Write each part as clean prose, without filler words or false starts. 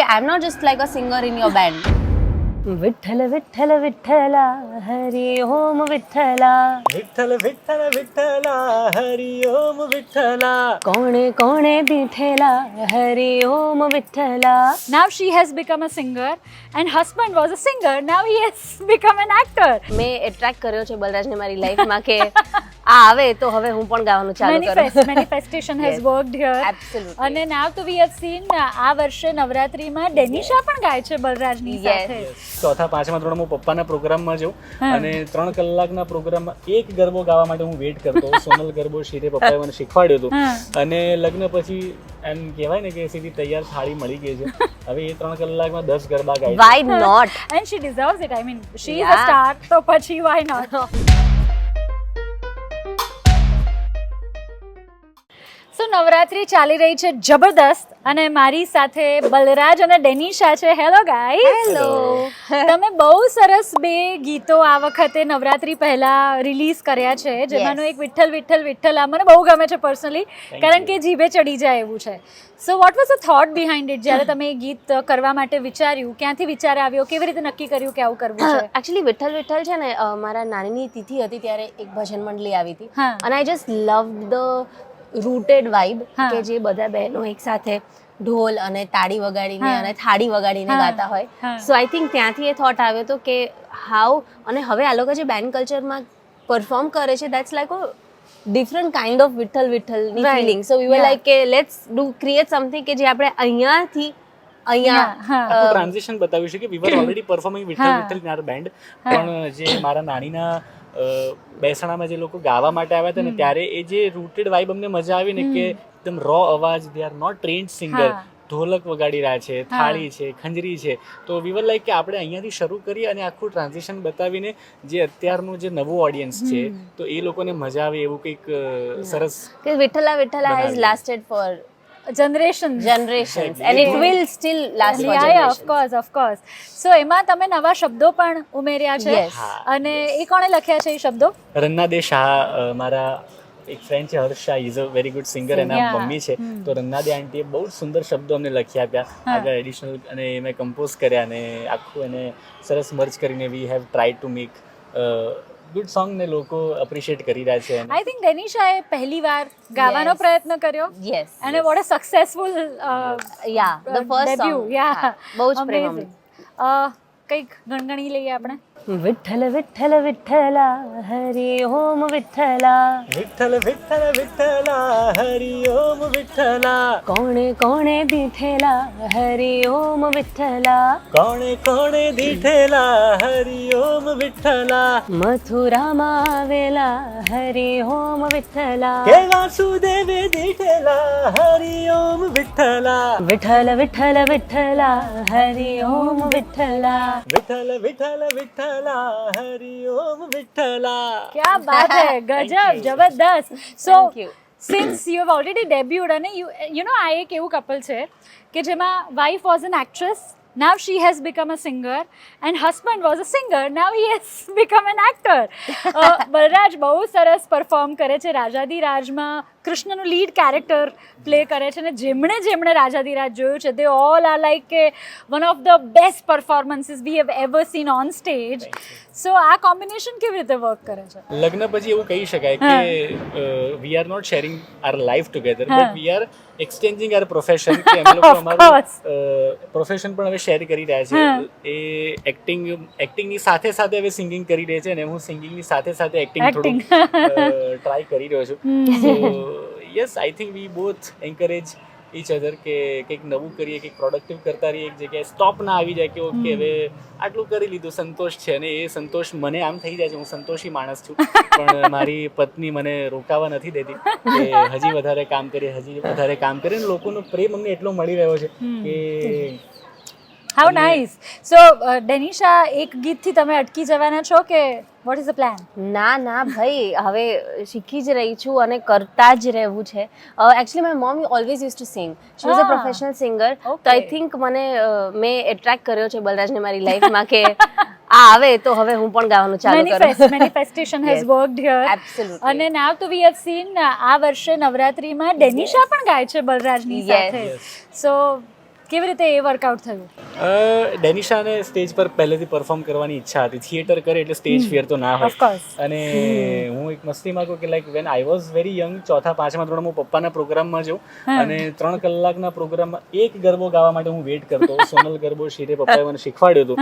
I'm not just like a singer in your band. Vitthal Vitthal Vitthala Hari ओम विठ्ठला विठ्ठल विठ्ठल विठ्ठला हरि ओम विठ्ठला कोणे कोणे दिठेला हरि ओम Vitthala. Now she has become a singer and husband was a singer. Now he has become an actor. મેં attract કર્યો છે બલરાજને મારી લાઈફમાં કે આ આવે તો હવે હું પણ ગાવાનું ચાલુ કરું. Manifestation has Yes. worked here. Absolutely. અને now તો we have seen આ વર્ષે નવરાત્રીમાં ડેનિશા પણ ગાય છે બલરાજની Yes. સાથે. ચોથા પાંચમા ધોરણમાં હું પપ્પાના પ્રોગ્રામમાં જઉં અને 3 કલાકના પ્રોગ્રામમાં એક ગરબો ગાવા માટે હું વેઇટ કરતો. સોનલ ગરબો શીરે પપ્પાએ મને શીખવાડ્યો હતો અને લગ્ન પછી એમ કહેવાય ને કે સીધી તૈયાર થાળી મળી ગઈ છે. હવે એ 3 કલાકમાં 10 ગરબા ગાય છે. Why not? And she deserves it. I mean, she is a Yeah. star. તો પછી why not? સો નવરાત્રી ચાલી રહી છે જબરદસ્ત અને મારી સાથે બલરાજ અને ડેનિશા છે. Hello guys. Hello. તમે બહુ સરસ બે ગીતો આ વખતે નવરાત્રી પહેલા રિલીઝ કર્યા છે, જેમાંનું એક વિઠ્ઠલ વિઠ્ઠલ વિઠ્ઠલા મને બહુ ગમે છે પર્સનલી, કારણ કે જીભે ચડી જાય એવું છે. So what was the thought behind it? જ્યારે તમે એ ગીત કરવા માટે વિચાર્યું, ક્યાંથી વિચાર આવ્યો, કેવી રીતે નક્કી કર્યું કે આવું કરવું છે? એકચ્યુઅલી વિઠ્ઠલ વિઠ્ઠલ છે ને, મારા નાનીની તિથિ હતી ત્યારે એક ભજન મંડળી આવી હતી હા. અને I just loved the rooted vibe હા. કે જે બધા બહેનો એક સાથે ઢોલ અને તાળી વગાડીને હા. અને થાળી વગાડીને હા. ગાતા હોય. હા. સો આઈ થિંક ત્યાંથી એ થોટ આવ્યો હતો કે હાઉ, અને હવે આ લોકો જે બેન્ડ કલ્ચરમાં પરફોર્મ કરે છે that's like a different kind of Vitthal વિઠ્ઠલની Right. Feeling. So we were Yeah. Like કે લેટ્સ ડુ ક્રિએટ સમથિંગ કે જે આપણે અહીંયાથી અહીંયા હા. આખું ટ્રાન્ઝિશન બતાવ્યું છે કે વી વર ઓલરેડી પરફોર્મિંગ વિઠ્ઠલ હા. વિઠ્ઠલ ઇન આર બેન્ડ, પણ જે મારા નાનીના બેસણામાં જે લોકો ગાવા માટે આવ્યા હતા ને ત્યારે એ જે રૂટેડ વાઇબ અમને મજા આવી ને કે એકદમ રો અવાજ, they are not trained singer, હા. ઢોલક વગાડી રહ્યા છે, થાળી છે, ખંજરી છે, તો વી વર લાઈક કે આપણે અહીંયાથી શરૂ કરીએ અને આખું ટ્રાન્ઝિશન બતાવીને જે અત્યારનું જે નવું ઓડિયન્સ છે તો એ લોકોને મજા આવે એવું કંઈક સરસ. કે વિઠ્ઠલા વિઠ્ઠલા હેઝ બનાવ્યું. Lasted for generation. generations and it will still last for of generations. Course of course. So એમાં તમે નવા શબ્દો પણ ઉમેર્યા છે. Yes. અને એ કોણે લખ્યા છે એ શબ્દો? રન્નાદે શાહ, મારા એક ફ્રેન્ડ છે Harsh Shah, is a very good singer, એના Yeah. મમ્મી છે. તો રન્નાદે આંટીએ બહુ જ સુંદર શબ્દો અમને લખી આપ્યા, આગળ એડિશનલ, અને મેં કમ્પોઝ કર્યા અને આખું એને સરસ મર્જ કરીને we have try to make good song ને લોકો એપ્રિશિએટ કરી રહ્યા છે. આઈ થિંક ડેનિશાએ પહેલી વાર ગાવાનો Yes. પ્રયત્ન કર્યો Yes. અને what a successful Yeah, the first song. યા બહુ જ પ્રેમ. કંઈક ગણગણી લઈએ આપણે. વિઠ્ઠલ વિઠ્ઠલ વિઠ્ઠલા હરિ ઓમ વિઠ્ઠલા વિઠ્ઠલ વિઠ્ઠલ વિઠ્ઠલા હરિ ઓમ વિઠ્ઠલા કોણે કોણે દીઠેલા હરિ ઓમ વિઠ્ઠલા કોણે કોણે દીઠેલા હરિ ઓમ વિઠ્ઠલા મથુરામાં આવેલા હરિ ઓમ વિઠ્ઠલા કે વાસુદેવે દીઠેલા હરિ ઓમ વિઠ્ઠલા વિઠ્ઠલ વિઠ્ઠલ વિઠ્ઠલા હરિ ઓમ વિઠ્ઠલા વિઠ્ઠલ વિઠ્ઠલ વિઠ્ઠલા હરિ ઓમ વિઠ્ઠલા. ક્યા બાત હે, ગજબ, જબરદસ્ત. So Thank you. Since you have already debuted અને યુ નો આ એક એવું કપલ છે કે જેમાં wife was an actress, now she has become a singer and husband was a singer, now he has become an actor. Balraj બહુ સરસ perform કરે છે. રાજાધિરાજમાં કૃષ્ણનું લીડ કેરેક્ટર પ્લે કરે છે અને જેમણે રાજાધિરાજ જોયું છે, they all are like one of the best performances we have ever seen on stage. સો આ કોમ્બિનેશન કેવી રીતે વર્ક કરે છે? લગ્ન પછી એવું કહી શકાય કે we are not sharing our life together, but we are exchanging our profession, કે અમે લોકો Of અમારું course. પ્રોફેશન પણ હવે શેર કરી રહ્યા છે. એ એક્ટિંગની સાથે સાથે હવે સિંગિંગ કરી રહી છે અને હું સિંગિંગની સાથે સાથે એક્ટિંગ થોડું ટ્રાય કરી રહ્યો છું. So yes, I think we both encourage each other કે કંઈક નવું કરીએ, કંઈક પ્રોડક્ટિવ કરતા રહીએ, એક જગ્યાએ સ્ટોપ ના આવી જાય કે ઓકે હવે આટલું કરી લીધું, સંતોષ છે. અને એ સંતોષ મને આમ થઈ જાય છે, હું સંતોષી માણસ છું, પણ મારી પત્ની મને રોકાવા નથી દેતી કે હજી વધારે કામ કરીએ, હજી વધારે કામ કરીએ. અને લોકોનો પ્રેમ અમને એટલો મળી રહ્યો છે કે હાઉ નાઇસ. સો ડેનિશા, એક ગીતથી તમે અટકી જવાના છો કે વોટ ઇઝ ધ પ્લાન? ના ભાઈ, હવે શીખી જ રહી છું અને કરતા જ રહેવું છે. Actually my mom always use to sing, she was a professional singer. તો આઈ થિંક મેં એટ્રેક્ટ કર્યો છે બલરાજને મારી લાઈફમાં કે આ આવે તો હવે હું પણ ગાવાનું ચાલુ કરું. Manifestation has Yes. Worked here. Absolutely. અને નાવ તો વી હેવ સીન આ વર્ષે નવરાત્રીમાં ડેનિશા પણ ગાય છે બલરાજની Yes. સાથે. સો કેવી રીતે એ વર્કઆઉટ થયું? ડેનિશાને સ્ટેજ પર પહેલેથી પરફોર્મ કરવાની ઈચ્છા હતી. થિયેટર કરે એટલે સ્ટેજ ફિયર તો ના Of course. હોય. અને હું એક મસ્તીમાં કહું કે like when I was very young, ચોથા પાંચમા ધોરણમાં હું પપ્પાના પ્રોગ્રામમાં જાઉં અને 3 કલાકના પ્રોગ્રામમાં એક ગરબો ગાવા માટે હું વેઇટ કરતો. સોનલ ગરબો શીરે પપ્પાએ મને શીખવાડ્યો હતો.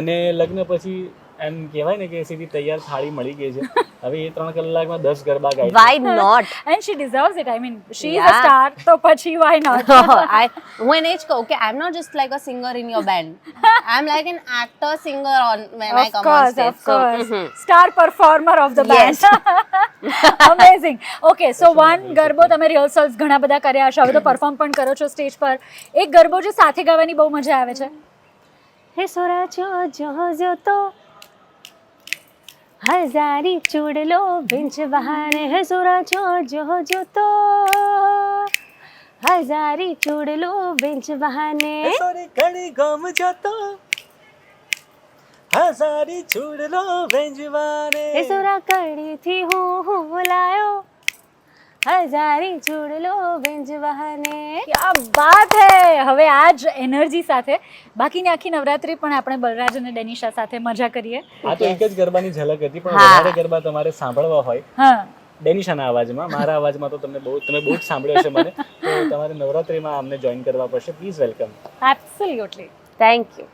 અને લગ્ન પછી એમ કહેવાય ને કે સીધી તૈયાર થાળી મળી ગઈ છે. હવે એ 3 કલાકમાં 10 ગરબા ગાય. Why not? And she deserves it. I mean, she is a star, તો પછી why not? હું એને જ કહું કે I am not just like a singer in your band, I am like an actor singer on when I come on stage. Of course. Star performer of the band. Amazing. Okay, so one ગરબો તમે rehearsals ઘણા બધા કર્યા હશે, હવે તો perform પણ કરો છો સ્ટેજ પર. એક ગરબો જે સાથે ગાવાની બહુ મજા આવે છે. હે સોરા જો તો હજારી ચૂડલો બેન્ચ બહાને, હે સોરા જો તો હજારી ચૂડલો બેન્ચ બહાને, સોરી ઘણી ગમ જતો હજારી ચૂડલો વેંજવાને. હે સોરા કડીથી હું બોલાયો હજારી ચૂડલો બેન્ચ બહાને. ક્યા બાત હે. હવે આ જ એનર્જી સાથે બાકીની આખી નવરાત્રી પણ આપણે બલરાજ અને ડેનિશા સાથે મજા કરીએ. આ તો એક જ ગરબાની ઝલક હતી, પણ વધારે ગરબા તમારે સાંભળવા હોય હા, ડેનિશાના અવાજમાં, મારા અવાજમાં તો તમે બહુ જ સાંભળ્યો છે મને. તો તમારે નવરાત્રીમાં અમને જોઈન કરવા પડશે. Please welcome. Absolutely. Thank you.